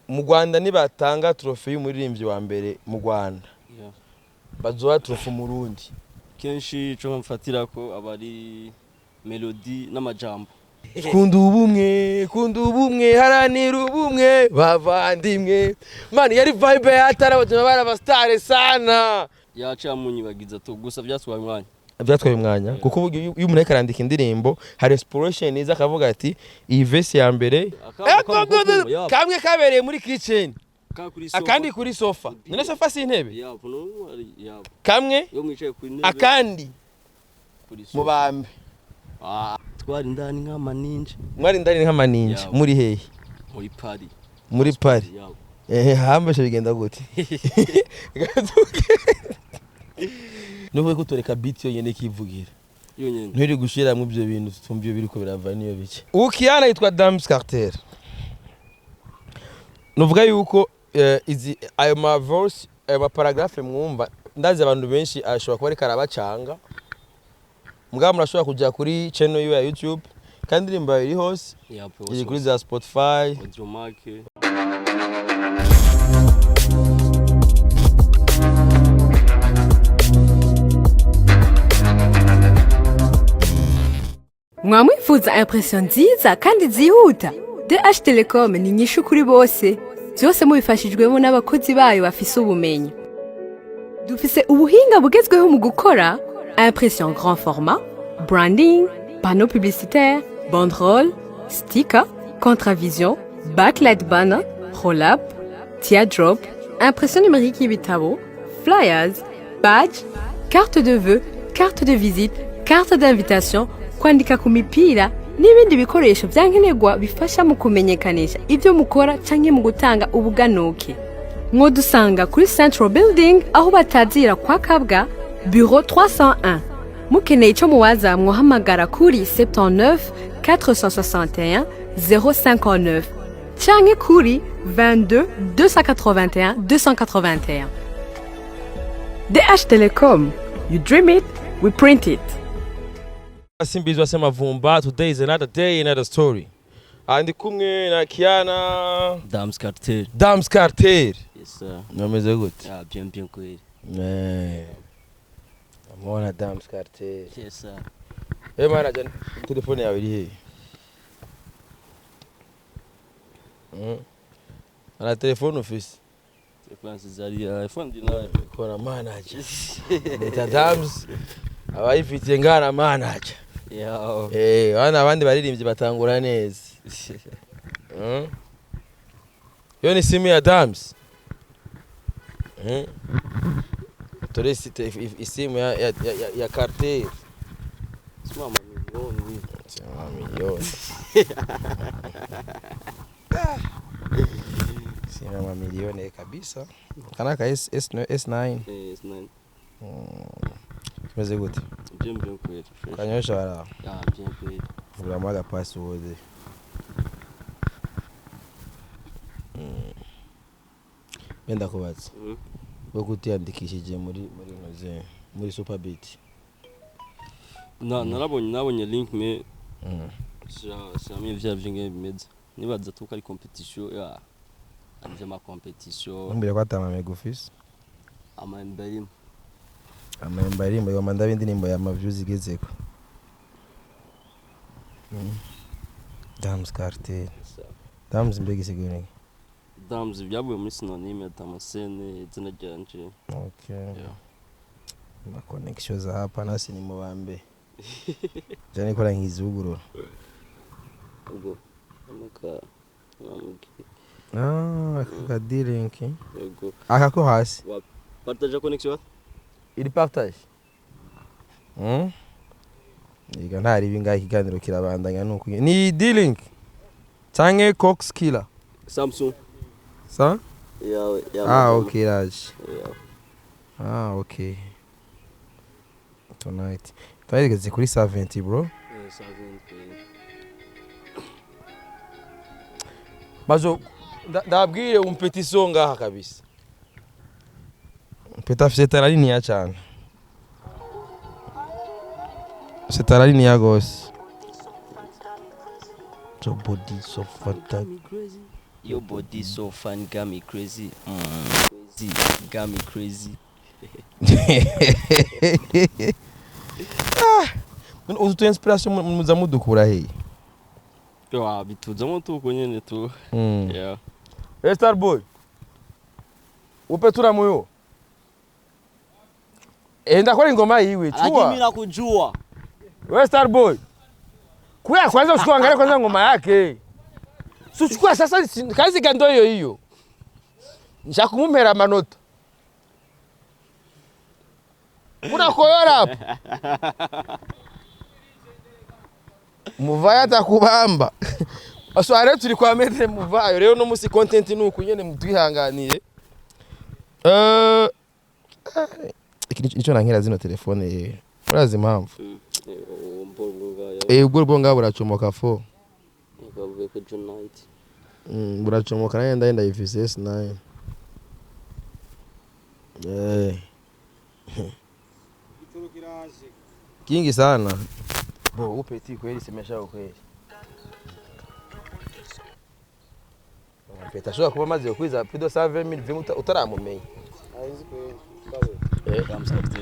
mu Rwanda nibatanga trofe y'umuririmbyi wa mbere mu Rwanda bazoha trofe mu Burundi kenshi cyo mfatira ko abari melody n'amajambo kunda ubumwe haranira ubumwe bavandimwe man yari vibe yatara abajama barabastare sana yaca munyibagiza to gusa byatwaye umwanya kuko iyo umuntu akarandika indirimbo hari inspiration iza akavuga ati iyi verse ya mbere kamwe kabereye muri kitchen akandi kuri sofa none sofa si intebe kamwe akandi mu bambe twari ndani nk'amaninja muri hehe muri Paris hambashe bigenda gute nuko kutoreka beat yonyene kivugira yonyene ntiri gushira mu byo bintu tumbiye biriko birava niyo bike ukiyana yitwa DAMZZ nuvuga yuko izi ayo ma verse ayo ma paragraphe mwumva ndazi abantu benshi ashobora kuba ari karabacanga mugabo murashobora kujya kuri channel yiwe ya YouTube kandi ndirimba iri hose iri kuri za Spotify mwamwifuza impression nziza kandi zihuta DH Telecom ni nyishu kuri bose byose mubifashijwemo n'abakozi bayo bafise ubumenyi dufise ubuhinga bugezweho mu gukora impression grand format branding panneau publicitaire banderole sticker contravision backlight banner roll-up teardrop impression numérique y'ibitabo flyers badge carte de vœux carte de visite carte d'invitation kwandika ku mipira n'ibindi bikoresho byankenerwa bifasha mu kumenyekanisha ibyo mukora canke mu gutanga ubuganuke mwodusanga kuri Central Building aho batazira kwa Kabwa bureau 301 mukeneye ico muwaza mwohamagara kuri 79 461 059 canke kuri 22 281 281 DH Telecom, you dream it, we print it. SIMBIZI wasema vumba. Today is another day, another story. Andi kumwe na Kiana DAMZZ. Yes sir. Nameze gute? Bien kweli. Amona DAMZZ. Yes sir. Manager, telefone yawe iri he? Ana telefone office. Telefone zari iPhone dinayo. Kora manager. Nita DAMZZ. Abayifitiye ngana manager. Wana abandi baririmbyi batangura neza. Yo ni simu ya DAMZZ. Toresi isimu ya Carter. Sima milioni. Sima milioni kabisa. Kanaka S9. S9. Kimeze gute? Bien kweli. Kanyosha wala. Bien kweli. Vula mwaga password. Benda kubatsa. Bokuti yandikishije muri Superbeat. Nabonye link me. Shamye vya vinge bimeze. Nibaza tuka ari competition ya. Anje ma competition. Mbere kwatama megoffice. Amembarim yomanda b'indirimbo ya maviews igezeko. DAMZZ. DAMZZ mbega isigure. DAMZZ byabuye muri synonyme atamasene izina ryanje. Okay. Ma connection za hapa nasi ni mubambe. Jani kora nkizugurura. Ubwo amaka aka D-Link. Yego. Aka ko hasi. Partage connection. Iri partage. Iga ntari bingahe ikiganiro kirabandanya nuko. Ni D-Link. Canke Cox Killer. Samsung. Sa? Yeah. Okay, Raj. Yeah. Okay. Tonight. Twageze kuri 70 bro. Yeah, 70. Bazo ndabwire umpetiso ngaha kabisa. Peta fsetara ni ya cyane. Setara ni ya gose. So body so fat. Your body so fun, got me crazy. Crazy, got me crazy. Uzi tu inspiration muza mudukura he? Yo, bituzamo tuko nyene tu. Yeah. Hey Star Boy. Upe turamuyo. Ndakora ingoma yiwe chua. Akimira kujua. We Star Boy. Kuya kwanza usikuangalia kwanza ngoma yake. Suchukua sasa kazi gando hiyo. Nshakumumpera amanota. Kuna koyora hapo. Muvaya atakubamba. Asware turi kwa metre muvayo rero no musi content nuko nyene mutwihanganiye. Ico nankira zino telefone urazi impamvu. Ubwo rwonga buracomoka fo. Bavuye ko tonight. Buracomoka nayo ndayenda ifise S9. Kingi sana. Bo upeti kweli semesha kweli. Peta shobora kuba maze kwiza pido 7000 vimwe utaramumenye. Aizi kweli. DAMZZ.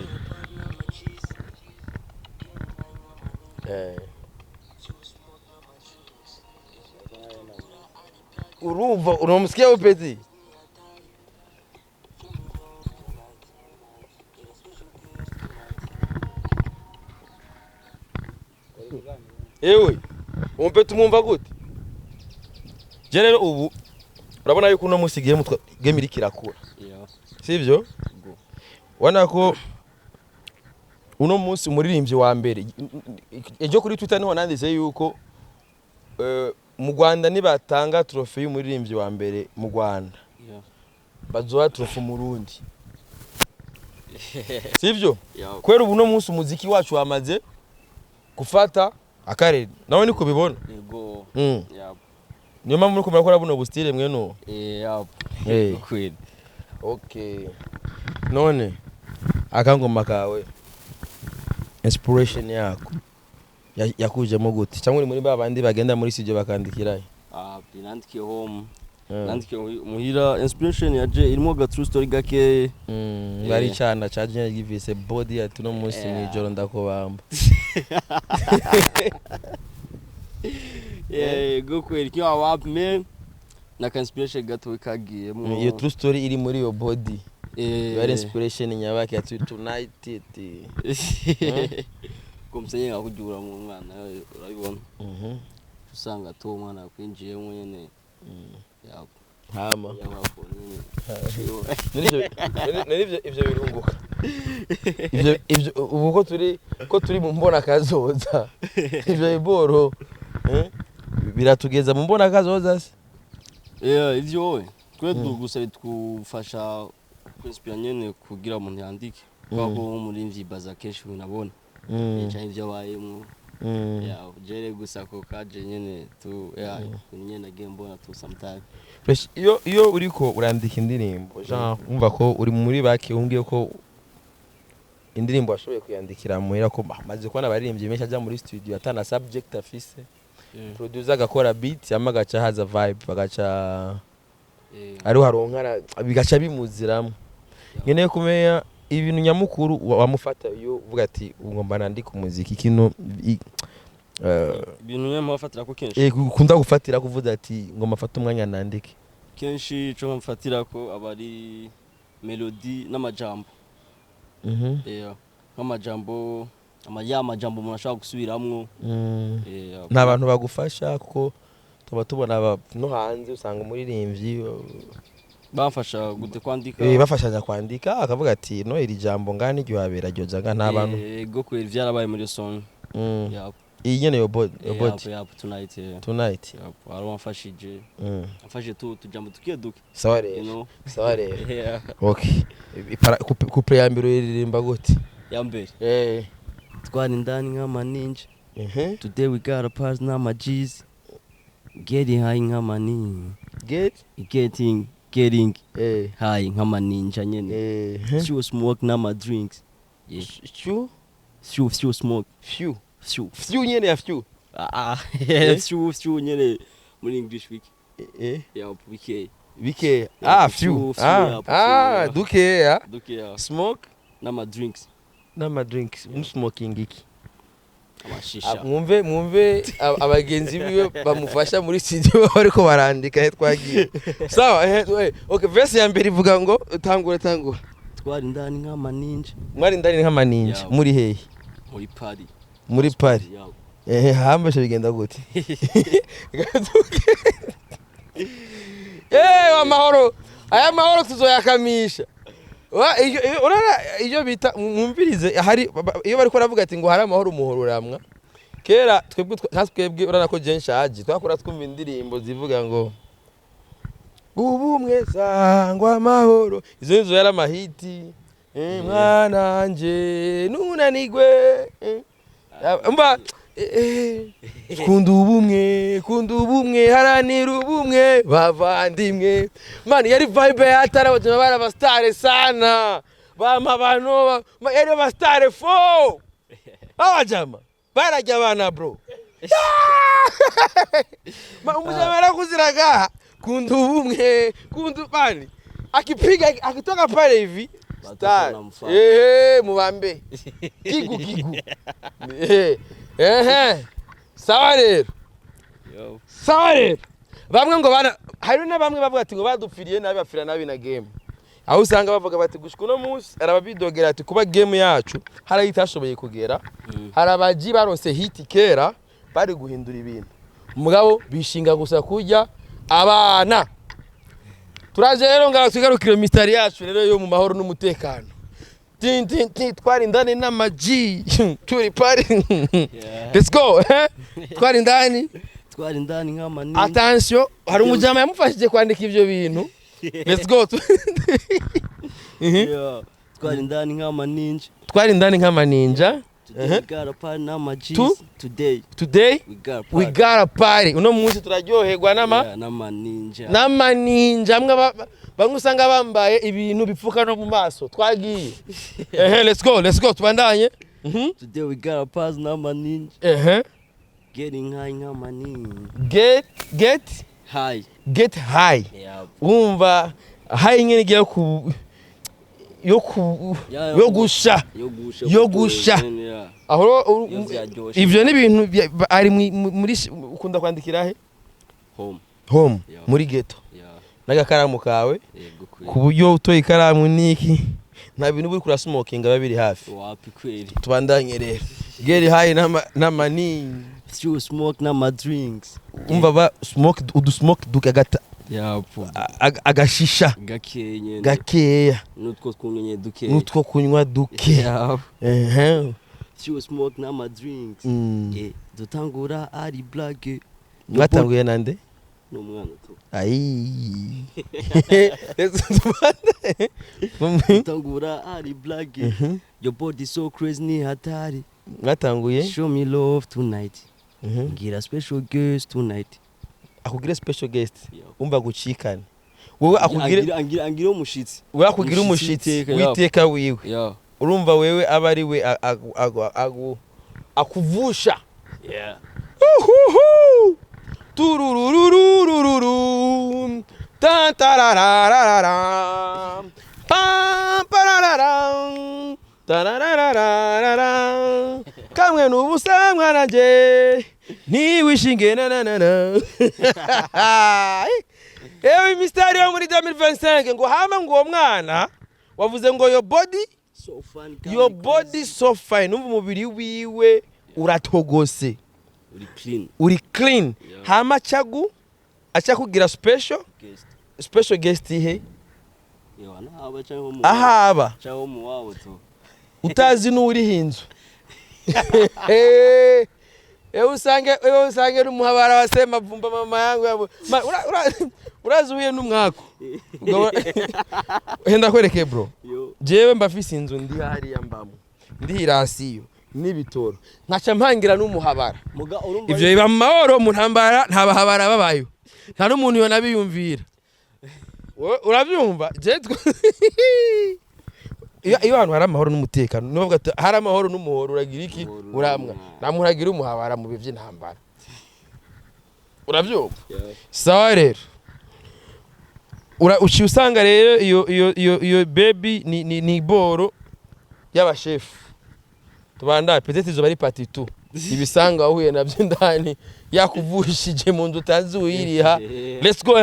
Urumva unamusikia upeti? Ewe umpeti mwumva gute? Je rero ubu urabona yuko uno musi game iri kirakura. Sivyo? Wana ko uno musi umuririmbyi wa mbere ejo kuri Twitter niho nanditse yuko mu Rwanda nibatanga trophy y'umuririmbyi wa mbere mu Rwanda bazoha trophy mu Burundi. Sivyo? Kwera ubu no musi umuziki wacu wamaze gufata akarere. Nawe niko bibona? Yego. Niyo mpamvu muri kumara buno bustile mwe no. Kweli. Okay. None akangoma kawe inspiration yako yakujemo gute cyangwa uri muri babandi bagenda muri studio bakandikira binandikiye home nandikiye muhira inspiration yaje irimo ga true story gake bari cyana charge givise body atuno munsi mwijoro ndakobamba go kweli kiwa wap me na inspiration gato kagiye mu iyo true story iri muri yo body bari inspiration nyabaki atu tonight kumsenye ngakujura mu mwana urabibona usanga to mwana kwinjiye nyene yabo hama ivyo birunguka ivyo ubu ko turi mu mbona kazoza ivyo iboro biratugeza mu mbona kazoza se ivyo wowe twe gusa twufasha kwinspira nyene kugira umuntu yandike kwako muri mvyibaza kenshi unabona cyane ivyo bayemo jere gusa ko kaje nyene tu nyene agembona tu sometime iyo uriko urandika indirimbo genre umva ko uri muri baki umbwiye ko indirimbo washoboye kuyandikira muhira ko maze kubona abaririmbyi benshi ajya muri studio atana subject afise producer agakora beat amagaca haza vibe bagaca ari haronkara bigaca bimuziramo ngeneye kumenya ibintu nyamukuru wamufata iyo uvuga ati ngomba nandika umuziki kino ibintu nyamwafatira ko kenshi ukunda gufatira kuvuga ati ngomba fata umwanya nandike kenshi cyo mfatira ko abari melody n'amajambo nk'amajambo amajambo umuntu ashaka gusubiramwo nta bantu bagufasha kuko tuba tubona no hanze usanga umuririmbyi bamfasha gute kwandika bafashanya kwandika akavuga ati no iri jambo ngani ryo habera ryoza nga nta bantu go kwera vyarabaye muri song iyi nyene yo body tonight waramfashije amfashije tujambo tukiye duke sawa rero okay couple ya mbere iririmba gute ya mbere twani ndani nk'ama ninja today we got a pass n'ama G's getting high nk'ama ninja getting high nk'ama ninja nyene few smoke n'ama drinks few smoke few nyene ya few few nyene muri English week Yeah, bikeya. Bikeya. Yeah, Few. yeah, Dukeya. Dukeya. Smoke N'ama drinks. n'amadrinks. Smoking iki? Amashisha. Mwumve abagenzi biwe bamufasha muri studio bariko barandika twagiye. Sawa, okay, verse ya mbere ivuga ngo tangura. Twari ndani nk'amaninja. Mwari ndani nk'amaninja muri hehe? Muri party. Hambasha bigenda gute? Amahoro. Aya mahoro tuzoyakamisha. Iyo bita mwumvirize hari iyo bariko baravuga ati ngo hari amahoro umuhoro uramwa. Kera twebwe urana ko je nshaje twakora twumva indirimbo zivuga ngo ubumwe sangwa amahoro. Izo nizo yari amahiti. Mwana nje nunanigwe. Mba kunda ubumwe haranira ubumwe bavandimwe. Man yari vibe yatara abajama barabastare sana bama bano yari abastare fo abajama barajya abana bro. Umujama arakuziraga kunda ubumwe bani akipiga akitoka pale hivi star mubambe kigu sawa rero bamwe ngo hari na bamwe bavuga ati ngo badupfiriye nabi bafira nabi na game. Aho usanga bavuga bati gushika no munsi arababidogera ati kuba game yacu harayitashoboye kugera. Harabaji baronse hit kera bari guhindura ibintu mugabo bishinga gusa kujya abana. Turaje rero ngaho tugarukira mistari yacu rero yo mu mahoro n'umutekano. Twari ndani n'amaji turi party. Let's go. Twari ndani nk'amanini. Attention, hari umujama yamufashije kwandika ivyo bintu. Let's go. Twari ndani nk'amaninja. We got a party n'amaji. Today we got a party. Uno munsi turaryoherwa n'amaninja bamwe usanga bambaye ibintu bipfuka no mu maso twagiye. Let's go tubandanye. Today we got a party n'amaninja. Getting high nk'amaninja. Get high. Umva high nyene giye yo gusha. Aho ivyo ni ibintu ari muri ukunda kwandikira he? Home muri ghetto. N'agakaramu kawe ku buryo utoye ikaramu niki nta bintu buri kura smoking babiri hafi. Wapi kweli. Tubandanye rero. Get high n'amani. Few smoke n'ama drinks. Umva smoke dukagata. Agashisha gakeya nutwo kunywa duke. Few smoke n'ama drinks. Dutangura ari blague. Mwatanguye nande? N'umwana tu. Dutangura ari blague. Your body so crazy ni hatari. Mwatanguye? Show me love tonight. Ngira special guest tonight. Akugira special guest. Umva gucikana. Wewe angira umushitsi. Wewe akugira umushitsi witeka wiwe. Urumva wewe abari we akuvusha. Tururururururu tantarararara pam parararam tararararara kamwe n'ubusamwa nanje niwishinge na ewe mistari yo muri 2025 ngo hama ngo uwo mwana wavuze ngo your body so fine umva umubiri wiwe uratogose uri clean. Hama achakugira special guest he ahaba utazi n'uri hinzu. Usange n'umuhabara wasema vumba mama yangu urazuye n'umwako henda kwereke bro. Jewe mbafise inzu ndi hariya mbamo ndi hirasiyo n'ibitoro nkaca mpangira n'umuhabara. Ivyo biba mu mahoro mu ntambara ntabahabara babayo nta n'umuntu yo nabiyumvira. Urabyumva iyo abantu hari amahoro n'umutekano n'uvuga ati hari amahoro n'umuhoro uragira iki uramwa namuragira umuhabara mu bivye ntambara. urabyumva sawa rero uciye usanga rero iyo baby ni boro y'abashefu tubanda peut-être izo bari party 2 ibisanga wahuye nabyo ndani yakuvushije mu nzu utazi uyiriha let's go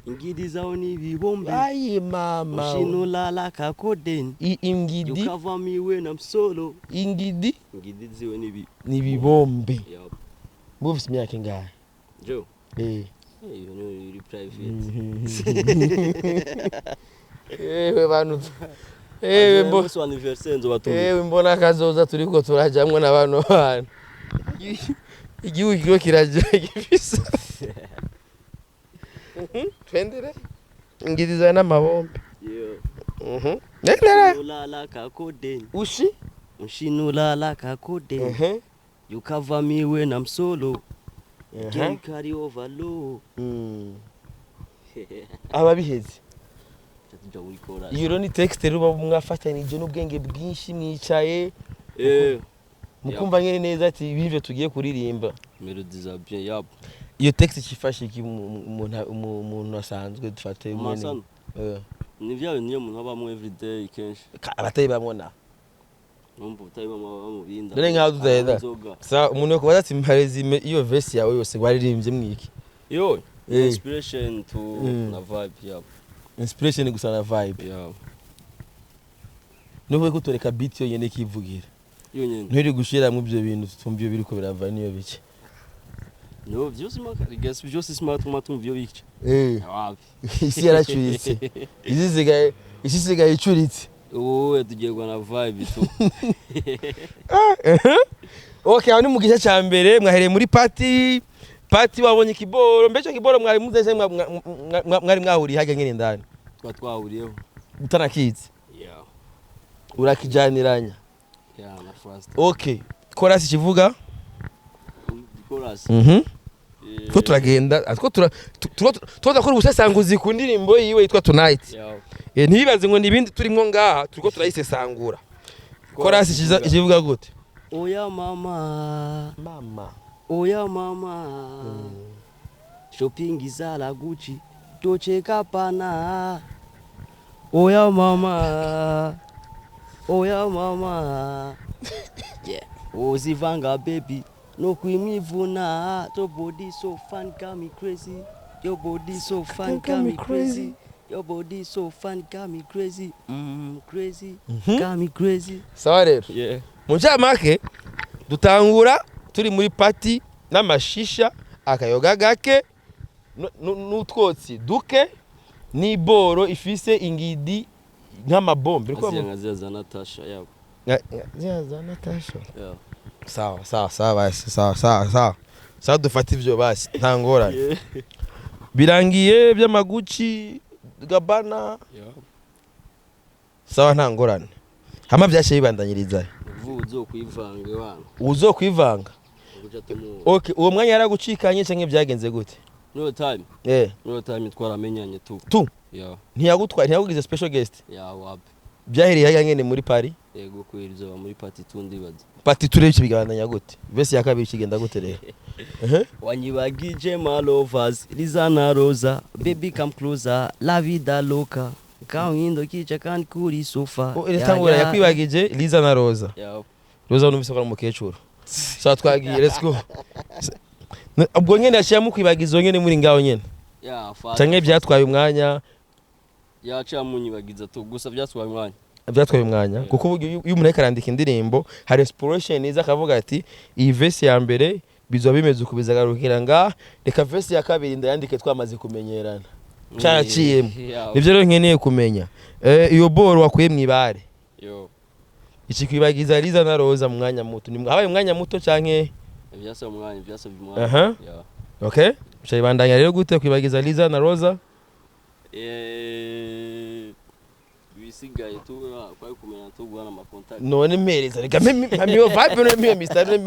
ingidi zao ni bibombe ayi mama ushinulala kakodeni ingidi ukavamiwe na msolo ingidi ziwe ni bibombe move imyaka ingahe jo you know you private bantu mbo so anniversaire nzo batumye mbona kazoza turiko turajamwe n'abantu bana igihugu kiro kiraje gifisa twendere ngiriza n'amabombe ulala kakodeni ushinulala kakodeni ukavamiwe na msolo Game carry over low. Ababiheze. Iyo ni text ruba mwafatanije n'ubwenge bwinshi mwicaye. Mukumva nyene neza ati ibivyo tugiye kuririmba. Melody za bien yabo. Iyo text kifashe iki umuntu asanzwe dufate mwene. Ni vya niyo umuntu abamwe every day kenshi. Abatayi bamona. Numva utayi bamubinda. Dore nkaho dudaheda. Sa umuntu yokubaza ati mparezime iyo verse yawe yose waririmbye mwiki. Yo, inspiration to na vibe yabo. Inspiration gusa na vibe. Yeah. Nuko kutoreka beat yo yene kivugira. Yo nyene. Ntiri gushira mu byo bintu tumbiyo biriko birava niyo bike. No, vyose guess vyose smart matumviyo bike. Wapi. Isi yaracuritse. Isizigaye icuritse. Tugirwa na vibe tu. Okay, aho ni mu gice cya mbere mwahereye muri party wabonye kiboro mbecho kiboro mwari muzese mwari mwahuri hage ngene ndani twahuriyeho utanakizi urakijaniranya na first. Okay, chorus kivuga chorus ko turagenda atwo turakora ubusesanguzi ku ndirimbo yiwe yitwa Tonight. Ntibibaze ngo nibindi turimo ngaha turiko turayisesangura. Chorus kivuga gute? Oya mama oya mama shopping izala Gucci Dolce Gabbana oya mama yeah ozivanga baby no kwimivuna your body so fun got me crazy your body so fun got me crazy your body so fun got me crazy crazy got me crazy. Sawa rero. Yeah. Muncamake dutangura turi muri party n'amashisha akayoga gake n'utwotsi duke n'iboro ifise ingidi nk'amabombe riko za Natasha yabo za Natasha. Sawa dufata ivyo basi ntangorane. Birangiye by'amaguci Gabbana. Sawa ntangorane. Hama byashe bibandanyiriza. Uzokwivanga wana. Uzokwivanga. Okay, uwo mwanya yaragucikanye canke byagenze gute? No time. No time twaramenyanye tu. Yeah. Ntiyagugize special guest. Wapi. Byahereye hagangene muri Paris. Yego kwirizo muri party 2 ndibaza. Party 2 rero kibigabandanya gute? Verse ya kabiri kigenda gute rero? Wanyibagije my lovers, Lizana Rosa, baby come closer, la vida loca. Kawindo kicha kandi kuri sofa. Iratangura yakwibagije Liza na Rosa. Rosa unumvise ko mukecuru. So twagiye let's go. Ubwo nyene ashyira mu kwibagiza nyene muri ngaho nyene. Canke byatwaye umwanya. Yacha munyibagiza to gusa byatwaye umwanya. Kuko iyo umuntu arandika indirimbo hari inspiration iza akavuga ati iyi verse ya mbere bizo bimeze ukubiza garukira nga reka verse ya kabiri ndayandike twamaze kumenyerana. Cyaciyemo nivyo rero nkeneye kumenya iyo boro wakuye mwibare iki kwibagiza Liza na Rosa mu mwanya muto ni habaye umwanya muto canke byasa umwanya okay cyabandanya rero gute kwibagiza Liza na Rosa bisigaye tubura kwa kumenya tubwana ama contact none mpereza reka mpamiyo vibe no mpiyo Mr.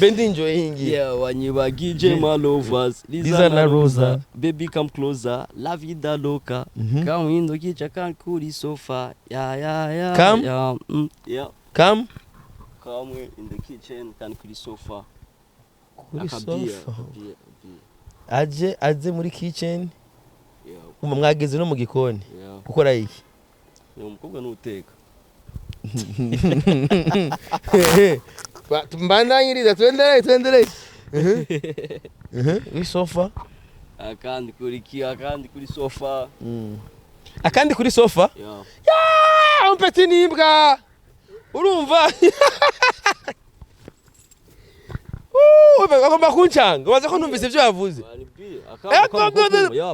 Bendi enjoying wanyibagije my lovers Liza na Rosa baby come closer la vida loca kawindo kicha kandi kuri sofa come in the kitchen kandi kuri sofa kuri sofa aje muri kitchen Yeah. mwageze no mu gikoni Yeah. gukora iki Ni umukobwa n'uteka. mbandanyiriza twendereye sofa Akandi kuri sofa. akandi kuri sofa Yeah. umpeti n'imbwa urumva agomba kuncanga waza ko numvise ibyo yavuze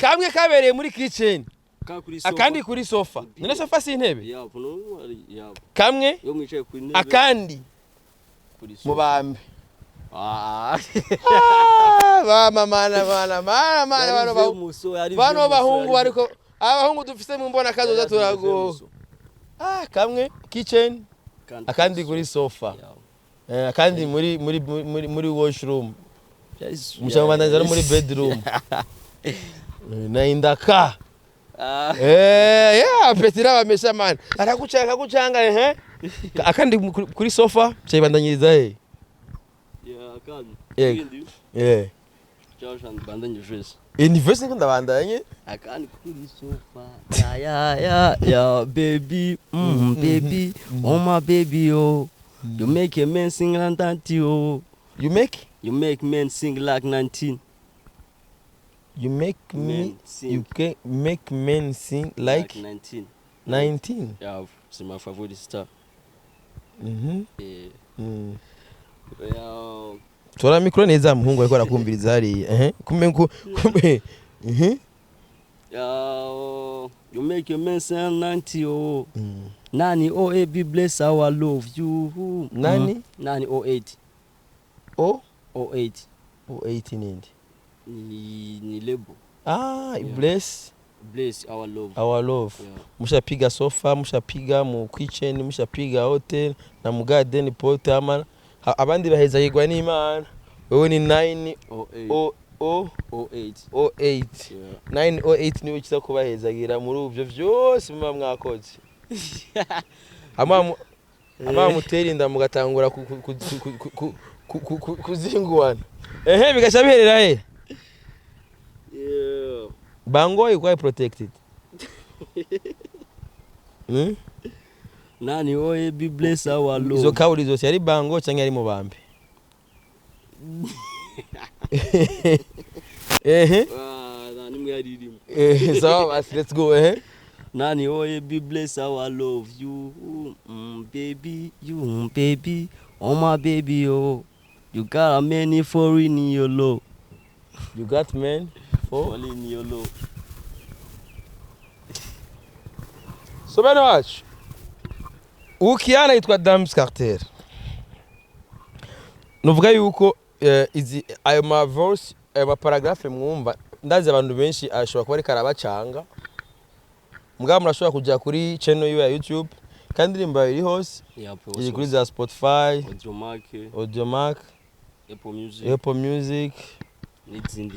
kamwe kabereye muri kitchen akandi kuri sofa none sofa si intebe kamwe akandi mu bambe bano bahungu bariko abahungu dufise mu mbona kazoza turago kamwe kitchen akandi kuri sofa akandi muri washroom mushambanza no muri bedroom na indaka petira bamesha man aragucanga akandi kuri sofa cyibandanyiriza akandi bandanye jese University ko ndabandanye akandi kuri sofa ya baby baby oh my baby oh you make a man sing like 90 oh you make men sing like 19 you make men sing like 19 yeah c'est ma favorite star tora mikro neza muhungu ariko arakumviriza hari kumbe you make a man sing 90 oh Nani OAB bless our love you Nani 08 08 ni label bless our love mushapiga sofa mushapiga mu kitchen mushapiga hotel na mu garden porte ama abandi baheza yigwa n'Imana wewe ni 908 908 niwe kiza kubahezagira muri uvyo vyose muma mwakoze ama mutera inda mugatangura kuzinguana bigasha biherera bango ikwa protected Nani OAB bless our love izo kauri zose yari bango cyangwa yari mu bambe nimwe yaririmo so let's go Nani OAB bless our love you baby oh my baby oh you got a many for in your love you got men for in your love so bana wacu ukiana yitwa DAMZZ Carter nuvuga yuko izi ayo ma verse ayo ma paragraphe mwumva ndazi abantu benshi ashobora kuba ari karabacanga mugabo murashobora kujya kuri channel ya YouTube kandi ndirimba iri hose iri kuri za Spotify Audiomack Apple Music n'izindi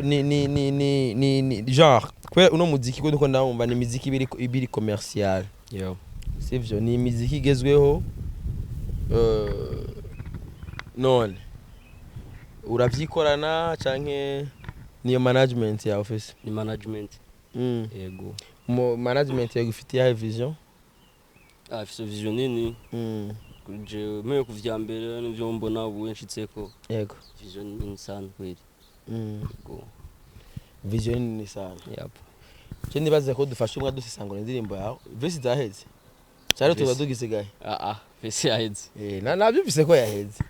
nyene ni genre kwera uno muziki ko ndiko ndamumva ni muziki ibiri commercial sivyo ni muziki igezweho none uravyikorana canke niyo management ya office ni management yego management yagufitiye ya vision afise vision nini kuje meyo kuvya mbere n'ivyo mbona ubu nshitseko yego vision nini sana kweli yego vision nini sana je nibaze ko dufashe umwa dusisangura indirimbo yawe vesi zaheze cyari tuba dugisigaye vesi yaheze nabyo bise ko yaheze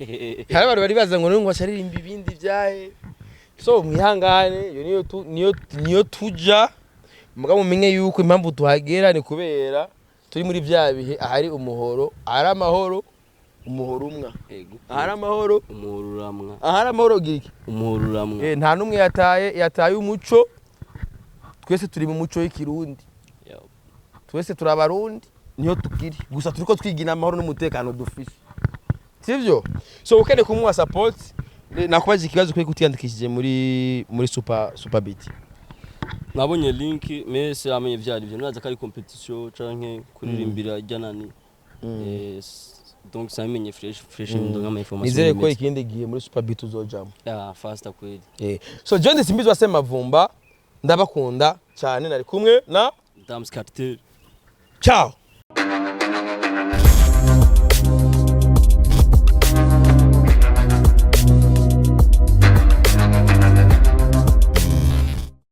hari abantu bari baza ngo ngo asharirimba ibindi byahe so mwihangane niyo tuja mugabo mumenye yuko impamvu tuhagera ni kubera turi muri bya bihe ahari umuhoro ahari amahoro umuhoro umwa ahari amahoro umuhoro uramwa ahari amahoro giki umuhoro uramwa nta numwe yataye umuco twese turi mu muco w'ikirundi twese turabarundi niyo tukiri gusa turiko twigina amahoro n'umutekano dufishe sivyo so ukene kumuha support nakubaza ikibazo kuri kutiyandikishije muri super beat nabonye link mese amenye vyari byo naza kari competition canke kuririmbira janani donc samenye fresh ndonga ama information nizere ko ikindi gihe muri super beat uzojamo faster kweli so John Simbizi wase Mavumba ndabakunda cyane nari kumwe na DAMZZ. ciao.